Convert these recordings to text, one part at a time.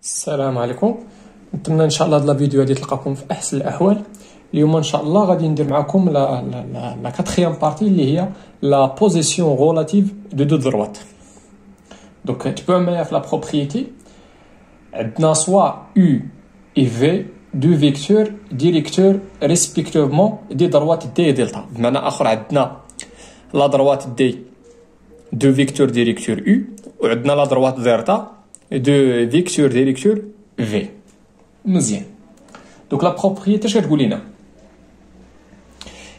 السلام عليكم. نتمنى ان شاء الله هاد لا فيديو هادي تلقاكم في احسن الاحوال. اليوم ان شاء الله غادي ندير معكم لا كاتريام بارتي اللي هي لا بوزيسيون غولاتيف دو دو دروات. دونك تبعوا معايا في لا بروبريتي. عندنا سوا U et V دو فيكتور ديريكتور ريسبكتيفمون دي دروات دي دلتا. بمعنى اخر عندنا لا دروات دي دو فيكتور ديريكتور U وعندنا لا دروات ديرتا دو فيكتور ديريكتور في. مزيان. دوك لا بروبريتي اش كتقول لنا؟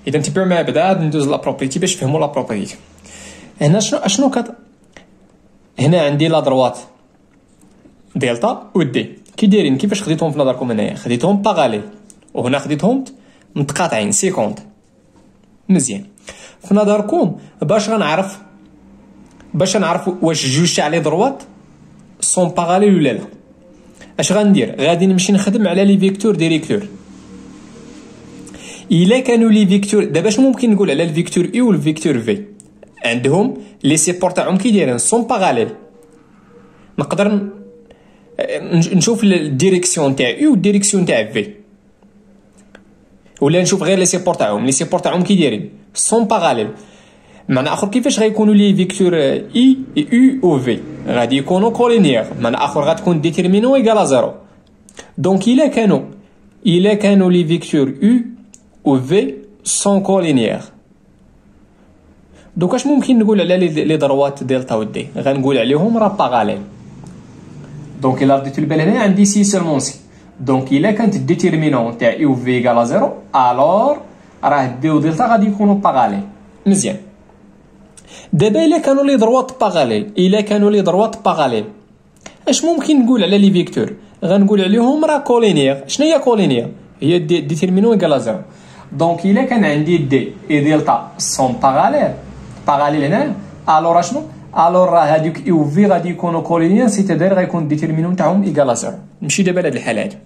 اذا انتبهوا معايا بعدا ندوز لا بروبريتي باش تفهموا لا بروبريتي. هنا شنو هنا عندي لا دروات دلتا و دي كي دايرين كيفاش خديتهم في نظركم؟ هنايا خديتهم باغاليل وهنا خديتهم متقاطعين سيكوند. مزيان. في نظركم باش نعرف واش جوج تاع لي دروات سون باغاليل ولا لا، اش غندير؟ غادي نمشي نخدم على لي فيكتور ديريكتور. الا كانوا لي فيكتور دابا اش ممكن نقول على الفيكتور اي والفيكتور في؟ عندهم لي سيبور تاعهم كي دايرين سون باغاليل. نقدر نشوف الديريكسيون تاع اي والديريكسيون تاع في، ولا نشوف غير لي سيبور تاعهم كي دايرين سون باغاليل. معنى اخر كيفاش غيكونوا لي فيكتور اي او في؟ غادي يكونوا كولينيير. معنى اخر غتكون ديتيرمينون ايكال زيرو. دونك الا كانوا لي فيكتور او في سون كولينيير، دونك اش ممكن نقول على لي دروات دلتا و دي؟ غنقول عليهم راه باغاليل. دونك الا رديتو البال هنا عندي سي سولمون سي. دونك الا كانت الديتيرمينون تاع اي و في ايكال زيرو الور راه دي و دلتا غادي يكونوا باغاليل. مزيان. دابا الا كانوا لي دروات باغاليل اش ممكن نقول على لي فيكتور؟ غنقول عليهم راه كولينيير. شنو هي كولينيير؟ هي ديتيرمينون ايكال زيرو. دونك الا كان عندي دي اي دلتا سون باغاليل هنا الور شنو؟ الور راه هذوك اي و في غادي يكونوا كولينيير، سيتادير غيكون ديتيرمينون تاعهم ايكال زيرو. نمشي دابا لهاد الحاله هادي.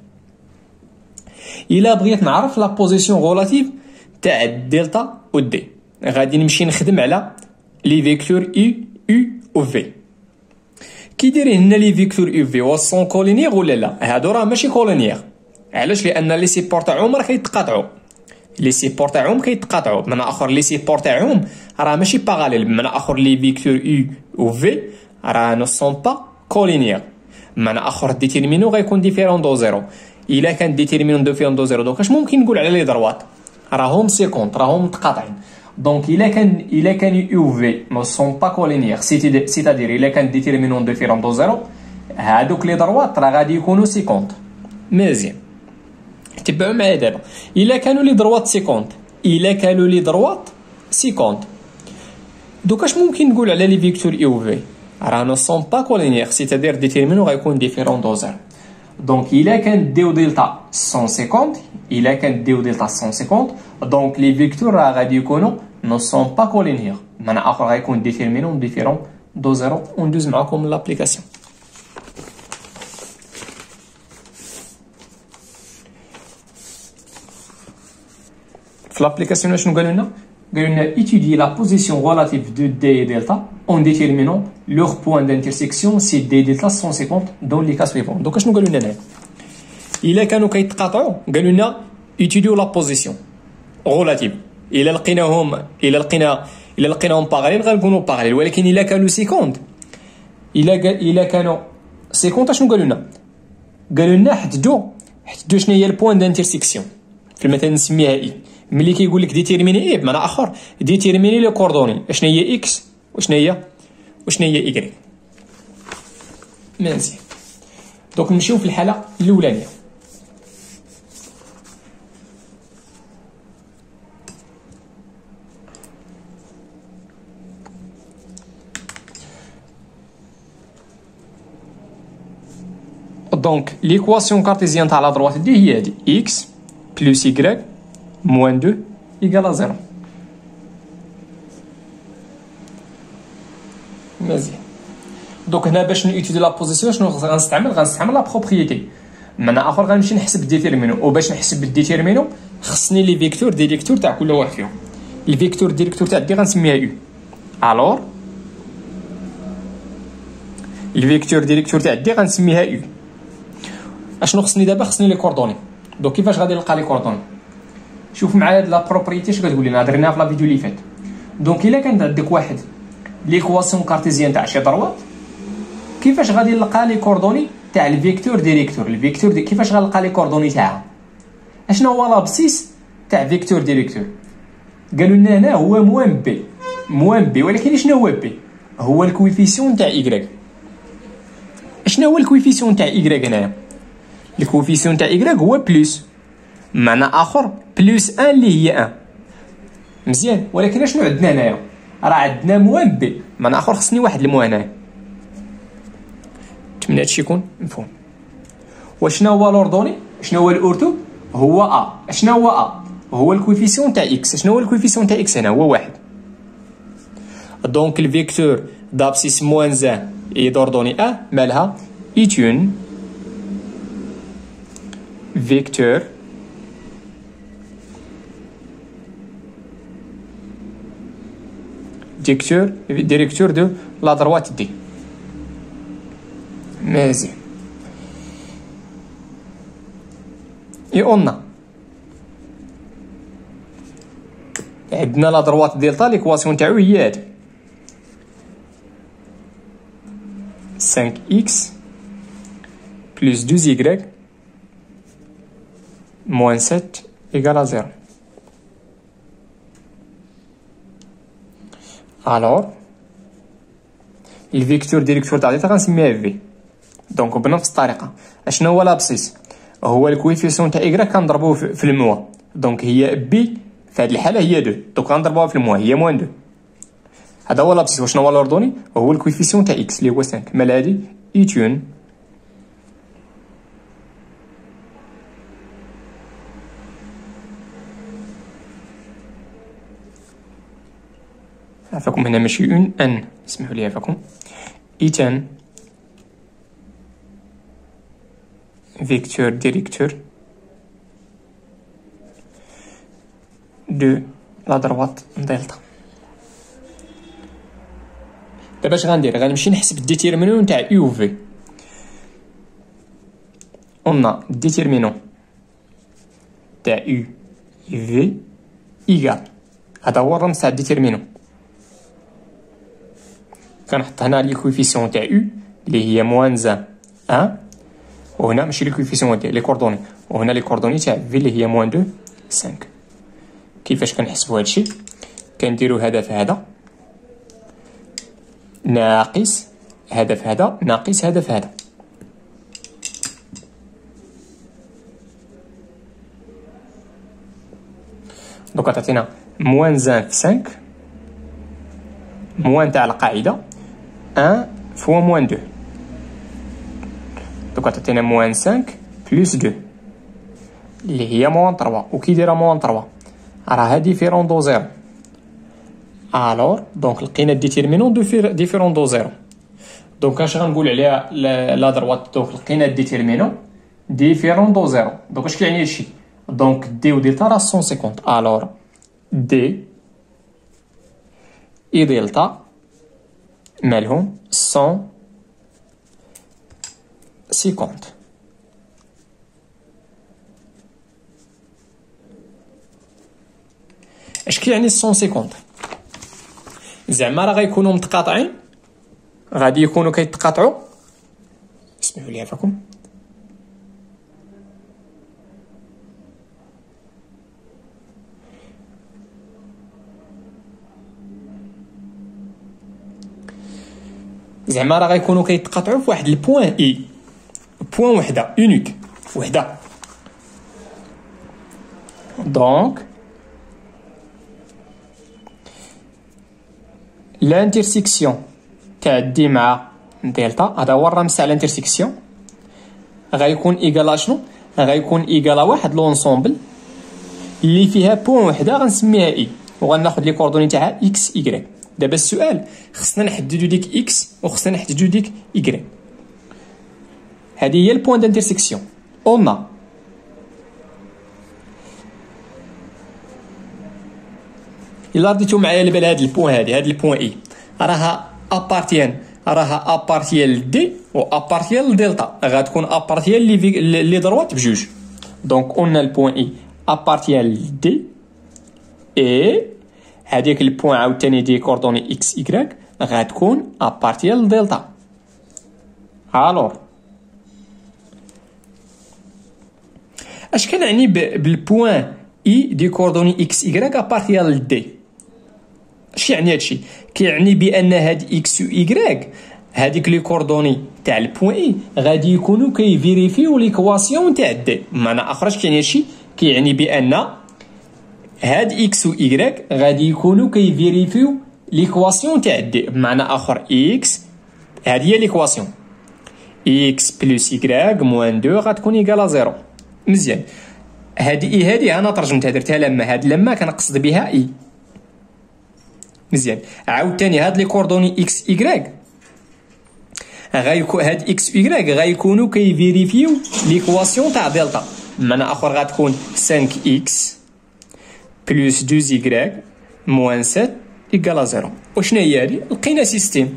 الا بغيت نعرف لا بوزيسيون غولاتيف تاع الدلتا و دي غادي نمشي نخدم على لي فيكتور اي او في. كي دايرين هنا لي فيكتور اي في واش سون كولينيير ولا لا؟ هادو راه ماشي كولينيير. علاش؟ لان لي سيبور تاعهم راه كيتقاطعوا. بمعنى اخر لي سيبور تاعهم راه ماشي باغاليل. بمعنى اخر لي فيكتور اي او في راه نو سون با كولينيير. بمعنى اخر ديتيرمينون غيكون ديفيرون دو زيرو. الا كان ديتيرمينون ديفيرون دو زيرو دونك اش ممكن نقول على لي دروات؟ راهم سيكونت، راهم متقاطعين. دونك الا كان يو في نو سون با كولينيير سيتادير الا كان ديتيرمينون ديفيرون دو زيرو هادوك لي دروات راه غادي يكونوا سيكونت. مزيان. تبعوا معايا دابا. الا كانوا لي دروات سيكونت دوك اش ممكن نقول على لي فيكتور اي و في؟ راه نو سون با كولينيير سيتادير ديتيرمينون غيكون ديفيرون دو زيرو. دونك الا كان دي و دلتا 150 دونك لي فيكتور راه غادي يكونوا نو سون با كولينيير. معنى اخر غيكون ديتيرمينون ديفيرون دو زيرو. وندوز معكم لابليكاسيون. في l'application شنو قالوا لنا؟ قالوا لنا étudier la position relative de D et delta en déterminant leur point d'intersection si D et delta sont 50 dans les cas suivants. donc شنو قالوا لنا هنا؟ الا كانوا كيتقاطعوا قالوا لنا étudier la position relative. الا لقيناهم باغاليل غنكونوا باغاليل، ولكن الا كانوا سيكوند الا كانوا سيكوند شنو قالوا لنا؟ قالوا لنا حددوا شنو هي البوين دانترسيكسيون. في المثال نسميها اي. ملي كيقول لك ديتيرميني ايه بمعنى اخر ديتيرميني لي كوردوني شنو هي اكس وشنو هي ايكغيك. مزيان. دونك نمشيو في الحاله الاولانيه. دونك ليكواسيون كارتيزيان تاع لا دروات دي هي هادي اكس بلس y moins 2 égale à 0. مزيان. دونك هنا باش نيتيدي لا بوزيسيون شنو غنستعمل لا بروبريتي. معنى اخر غنمشي نحسب الديتيرمينون، وباش نحسب الديتيرمينون خصني لي فيكتور ديريكتور تاع كل واحد فيهم. الفيكتور ديريكتور تاع دي غنسميها يو. الور الفيكتور ديريكتور تاع دي غنسميها يو. اشنو خصني دابا؟ خصني لي كوردوني. دونك كيفاش غادي نلقى لي كوردوني؟ شوف معايا هاد لا بروبريتي اش كتقول لنا، درناها في لا فيديو اللي فات. دونك الا كانت عندك واحد ليكواسيون كارتيزيان تاع شي دروات، كيفاش غادي نلقى لي كوردوني تاع الفيكتور ديريكتور؟ الفيكتور كيفاش غنلقى لي كوردوني تاعها؟ اشنو هو لابسيس تاع فيكتور ديريكتور؟ قالوا لنا هنا هو موان بي، ولكن شنو هو بي؟ هو الكويفيسيون تاع إيكغيك. شنو هو الكويفيسيون تاع إيكغيك هنايا؟ الكويفيسيون تاع إيكغيك هو بلوس، معنى آخر بلوس ان اللي هي ان. مزيان، ولكن شنو عندنا هنايا؟ راه عندنا موان بي، معنى آخر خصني واحد الموان هنايا. نتمنى هادشي يكون مفهوم. وشنو هو لوردوني؟ شنو هو الأورتو؟ هو ا. شنو هو ا؟ هو الكويفيسيون تاع اكس. شنو هو الكويفيسيون تاع اكس هنا؟ هو واحد. دونك الفيكتور d'abscisse moins 1 et d'ordonnée A مالها est une vecteur directeur de la droite D. مزيان. et on a عندنا لا دروات ديالتا ليكواسيون تاعو هي هادي 5x plus 12y moins 7 égale à 0. Alors الفيكتور ديريكتور تاع ديتا غنسميها في. دونك بنفس الطريقه اشنو هو لابسيس؟ هو الكويفيسيون تاع y كنضربوه في الموا. دونك هي بي في هذه الحاله هي 2، دونك غنضربوها في الموا هي موان 2. هذا هو لابسيس. وشنو هو لوردوني؟ هو الكويفيسيون تاع اكس اللي هو 5. مال هادي ايتون عفاكم هنا ماشي اون ان، اسمحوا لي عفاكم. ايتان فيكتور ديريكتور دو لا دروات دلتا. دابا اش غندير؟ غنمشي نحسب الديتيرمينون تاع يو في. قلنا الديتيرمينون تاع يو في ايكال، هذا هو الرمز تاع الديتيرمينون. كنحط هنا لي كويفيسيون تاع يو اللي هي موان 1، وهنا ماشي لي كويفيسيون ديال لي كوردوني، وهنا لي كوردوني تاع في اللي هي موان 2 5. كيفاش كنحسبوا هادشي؟ كنديروا هذا في هذا ناقص هذا في هذا ناقص هذا في هذا. دوكا تعطينا موان 1 في 5 موان تاع القاعده 1 فوا موان 2. دوكا تعطينا موان 5 بلس 2 اللي هي موان 3. وكي دايره موان 3 راها ديفيرون دو زيرو. الوغ دونك لقينا ديتيرمينون ديفيرون دو زيرو. دونك اش غنقول عليها لا دروات؟ دونك لقينا ديتيرمينون ديفيرون دو زيرو. دونك اش كيعني هادشي؟ دونك دي و دلتا راه 150. الوغ دي اي دلتا مالهم 150. اش كيعني 150؟ زعما راه غيكونوا متقاطعين، غادي يكونوا كيتقاطعوا. اسمحوا لي عفاكم. زعما راه غيكونوا كيتقاطعوا في واحد البوين اي، بوين وحده اونيك وحده. دونك الانترسيكسيون تاع دي مع دلتا، هذا هو الرمز تاع الانترسيكسيون، غيكون ايكال شنو؟ غيكون ايكال واحد لونسومبل اللي فيها بوين وحده غنسميها اي، وغناخذ لي كوردوني تاعها اكس ايكغيك. دابا السؤال خصنا نحددو ديك اكس وخصنا نحددو ديك ايكغيك. هذه هي البوين دانترسيكسيون. اون الا رديتو معايا البال هاد البوين هاد البوين اي راها ابارتيان راها ابارتيال دي و ابارتيال دلتا، غتكون ابارتيال لي دروات بجوج. دونك قلنا البوان اي ابارتيال دي اي هذيك البوان عاوتاني دي كوردوني اكس ايكغيك غتكون ابارتيال دلتا. الور اش كنعني بالبوان اي دي كوردوني اكس ايكغيك ابارتيال دي؟ اش يعني هادشي؟ كيعني بان هاد اكس و ايكغيك هذيك لي كوردوني تاع البوان اي غادي يكونوا كيفيريفيو ليكواسيون تاع دي. بمعنى اخر اش كيعني هادشي؟ كيعني بان هاد اكس و ايكغيك غادي يكونوا كيفيريفيو ليكواسيون تاع دي. بمعنى اخر اكس هذه هي ليكواسيون اكس بلس ايكغيك موان 2 غتكون ايكالا 0. مزيان، هادي اي هادي انا ترجمتها درتها لما، هاد لما كنقصد بها اي. مزيان، عاوتاني هاد لي كوردوني اكس ايكغيك غيكون هاد اكس ايكغيك غيكونوا كيفيريفيو ليكواسيون تاع دلتا. بمعنى اخر غتكون 5 اكس بلس 2 ايكغيك موان 7 ايكالا 0. وشنو هي هادي؟ لقينا سيستيم.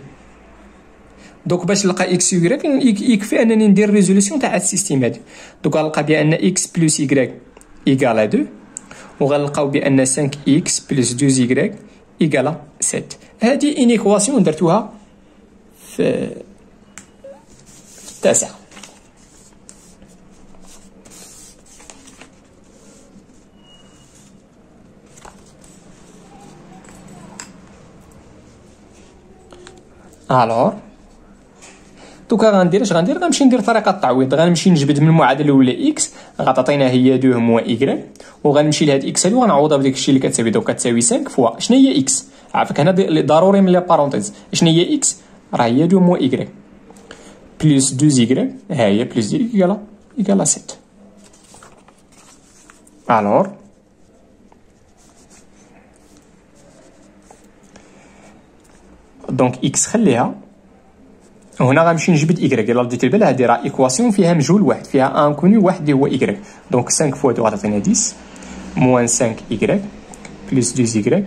دوك باش نلقى اكس ايكغيك يكفي انني ندير ريزوليسيون تاع هاد السيستيم هادي. دوك غنلقى بان اكس بلس ايكغيك ايكالا 2 وغنلقاو بان 5 اكس بلس 2 ايكغيك ايكالا 7. هادي انيكواسيون درتوها في التاسعة. الور دوكا غندير اش غندير؟ غنمشي ندير طريقه التعويض. غنمشي نجبد من المعادله الاولى اكس غتعطينا هي 2 موا ايكغيك، وغنمشي لهاد اكس هادي وغنعوضها بداك الشيء اللي كتساوي. دوك كتساوي 5 فوا شنو هي اكس؟ عافاك هنا ضروري من لي بارونتيز. شنو هي اكس؟ راه هي 2 موا ايكغيك بلس 2 ايكغيك، ها هي بلس 2 ايكالا 7. الور دونك اكس خليها، وهنا غنمشي نجبد ايكغيك. الا رديتي البال هادي راه ايكواسيون فيها مجهول واحد، فيها ان كوني واحد اللي هو ايكغيك. دونك 5 فوا 2 غتعطينا 10 موان 5 ايكغيك بلس 2 ايكغيك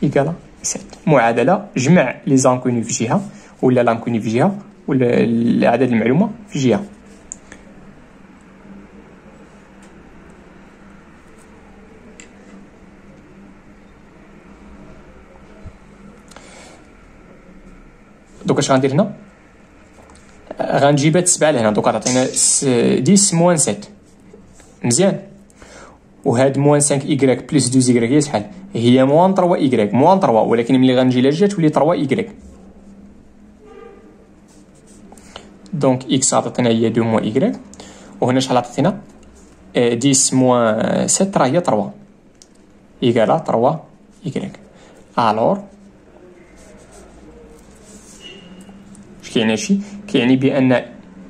ايكالا 7. معادله جمع لي زانكوني في جهه ولا لانكوني في جهه ولا العدد المعلومه في جهه. دوك اش غندير هنا؟ غنجيب هاد 7 لهنا. دوك غتعطينا 10 موان 7. مزيان، وهاد موان 5 ايكغيك بلس 2 ايكغيك هي شحال؟ هي موان 3 ايكغيك، موان 3، ولكن ملي غنجي لجهه تولي 3 ايكغيك. دونك اكس عطاتنا هي 2 موا ايكغيك، وهنا شحال عطاتنا؟ 10 موا 7 راه هي 3 ايكالا 3 ايكغيك. الور اش كاين هادشي؟ كيعني بان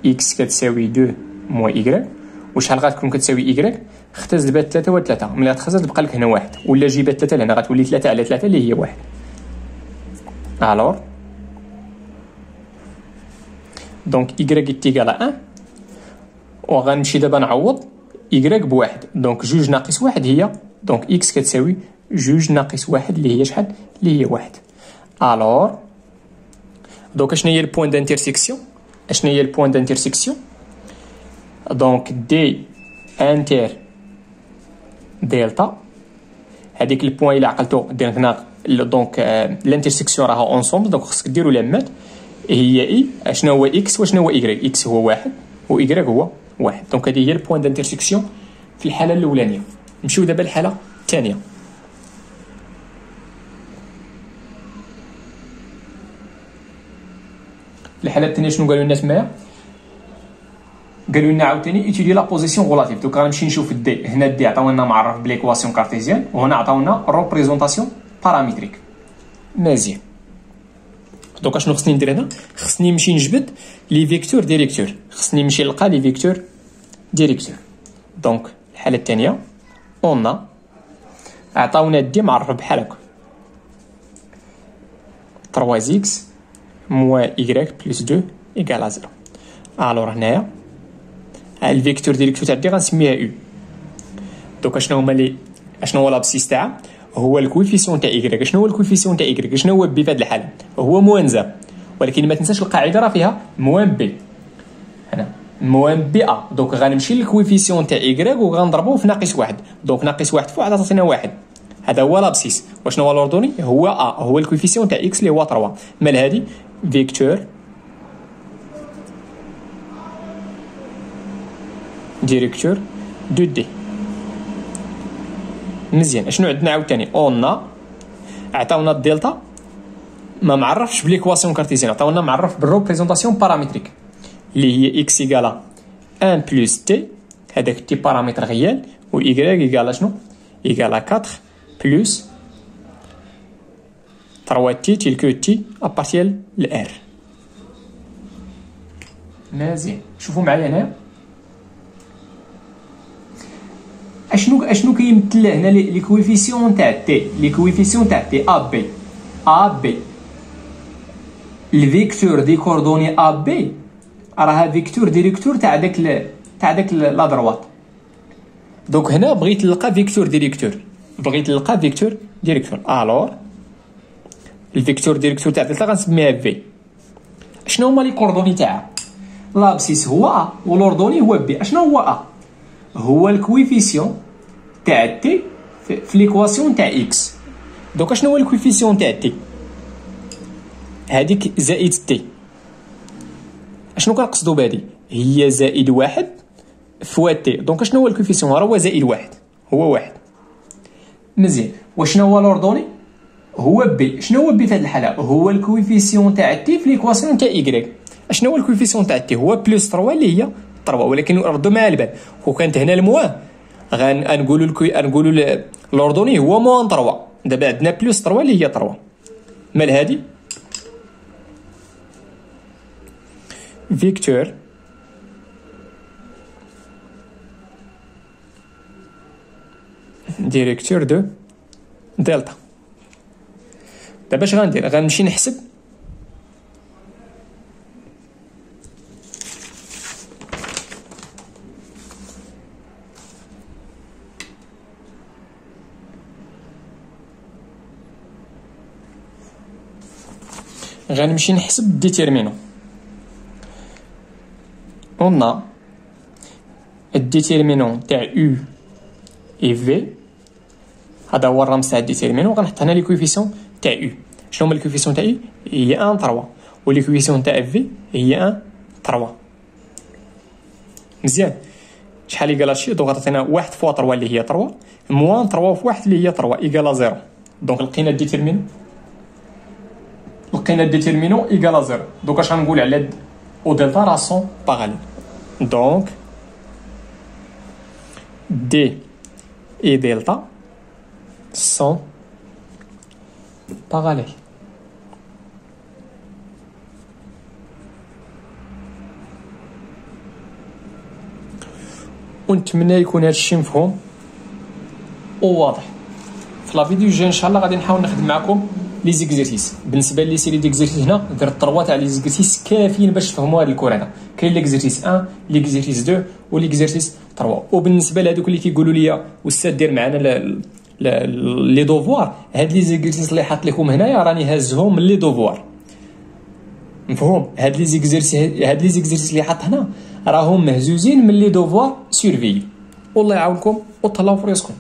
اكس كتساوي 2 موا ايكغيك، وشحال غتكون كتساوي ايكغيك؟ اختزل بها 3 و3، ملي غتخزل تبقى لك هنا 1، ولا جيب 3 لهنا غتولي 3 على 3 اللي هي 1. الور دونك ايكغيك تيكال 1، وغنمشي دابا نعوض ايكغيك بواحد. دونك 2 ناقص 1 هي، دونك اكس كتساوي 2 ناقص 1 اللي هي شحال؟ اللي هي 1. الور دونك شنو هي البوين دانترسيكسيون؟ شنو هي البوين دانترسيكسيون؟ دونك دي انتر دلتا، هذيك البوين اللي عقلتو دير هنا. دونك الانترسيكسيون راها اونسومبل، دونك خصك ديروا لامات. هي اي شنو هو اكس وشنو هو ايكغيك؟ اكس هو 1 و ايكغيك هو 1. دونك هذه هي البوين دانترسيكسيون في الحاله الاولانيه. نمشيو دابا للحاله الثانيه. الحاله الثانيه شنو قالوا لنا تمايا؟ قالوا لنا عاوتاني ايتيدي لا بوزيسيون غولاتيف. دوك غنمشي نشوف الدي. هنا الدي عطاونا معرف بليكواسيون كارتيزيان، وهنا عطاونا روبريزونطاسيون بارامتريك. مزيان، دوك اشنو خصني ندير هنا؟ خصني نمشي نجبد لي فيكتور ديريكتور، خصني نمشي نلقى لي فيكتور ديريكتور. دونك الحاله الثانيه اون عطاونا دي معرف بحال هكا 3 اكس موا ايكغيك بلس 2 ايكال 0. الور هنايا الفيكتور ديريكتور تاع دي غنسميها يو. دوك شنو هما شنو هو لابسيس تاعها؟ هو الكويفيسيون تاع ايكغيك. شنو هو الكويفيسيون تاع ايكغيك؟ شنو هو بي في هاد الحاله؟ هو موان 0، ولكن ما تنساش القاعده راه فيها موان بي. هنا موان بي ا، دونك غنمشي للكويفيسيون تاع ايكغيك وغنضربوه في ناقص واحد، دونك ناقص واحد في واحد تعطينا واحد. هذا هو لابسيس. وشنو هو لوردوني؟ هو ا، هو الكويفيسيون تاع اكس اللي هو 3. مال هادي فيكتور ديريكتور دو دي. مزيان. اشنو عندنا عاوتاني؟ اون عطاونا الدلتا ما معرفش بليكواسيون كارتيزيان، عطاونا معرف بالريبريزونطاسيون بارامتريك اللي هي اكس ايكالا 1 بلس تي، هذاك تي بارامتر غيال، و ايكغيك ايكالا شنو؟ ايكالا 4 بلس 3 تي تيل كو تي ابارتيال لار. مزيان. شوفوا معايا هنا اشنو كيمثل هنا لي كويفيسيون تاع تي، لي كويفيسيون تاع تي ا بي الفيكتور دي كوردوني ا بي راها فيكتور ديريكتور تاع داك لا دروات. دونك هنا بغيت نلقى فيكتور ديريكتور، الوغ الفيكتور ديريكتور تاع دلتا غنسميها في. شنو هما لي كوردوني تاعها؟ لابسيس هو ا ولوردوني هو بي. اشنو هو ا؟ هو الكويفيسيون تاع تي في ليكواسيون تاع اكس. دونك شنو هو الكويفيسيون تاع تي؟ هذيك زائد تي. اشنو كنقصدو بهادي؟ هي زائد واحد فوا تي. دونك شنو هو الكويفيسيون؟ راه هو زائد واحد، هو واحد. مزيان. وشنو هو لوردوني؟ هو بي. شنو هو بي في هاد الحاله؟ هو الكويفيسيون تاع تي في ليكواسيون تاع ايكغيك. اشنو هو الكويفيسيون تاع تي؟ هو بلس 3 اللي هي 3، ولكن ردوا معايا البال، وكانت هنا الموان غنقولوا لوردوني هو موان 3. دابا عندنا بلس 3 اللي هي 3. مال هادي فيكتور ديريكتور دو دلتا. دابا اش غندير؟ غنمشي نحسب الديتيرمينون. قلنا الديتيرمينون تاع يو اي في، هذا هو الرمز تاع الديتيرمينون. غنحط هنا لي كويفيسيون تاع يو. شنو هما لي كويفيسيون تاع يو؟ هي 1 3، و لي كويفيسيون تاع في هي 1 3. مزيان. شحال ايكالا شي؟ دونك عطينا 1 فوا 3 اللي هي 3 موان 3 فوا 1 اللي هي 3 ايكالا 0. دونك لقينا الديتيرمينون ايكالا 0. دونك اش غنقول على او دلتا راه سون باراليل. دونك دي اي دلتا سون باراليل. ونتمنى يكون هذا الشيء مفهوم وواضح. في لا فيديو الجاي ان شاء الله غادي نحاول نخدم معكم لي زيكزيرسيس. بالنسبه لي سيري ديكزيرسيس هنا درت 3 تاع لي زيكزيرسيس كافيين باش تفهموا هذا الكور هذا. كاين ليكزيرسيس 1 ليكزيرسيس 2 وليكزيرسيس 3. وبالنسبه لهذوك اللي كيقولوا لي استاذ دير معنا لي دوفوار، هاد لي زيكزيرسيس اللي حاط لكم هنايا راني هازهم من لي دوفوار. مفهوم؟ هاد لي زيكزيرسيس اللي حاط هنا راهم مهزوزين من لي دوفوار سيرفي. والله يعاونكم وتهلاو في راسكم.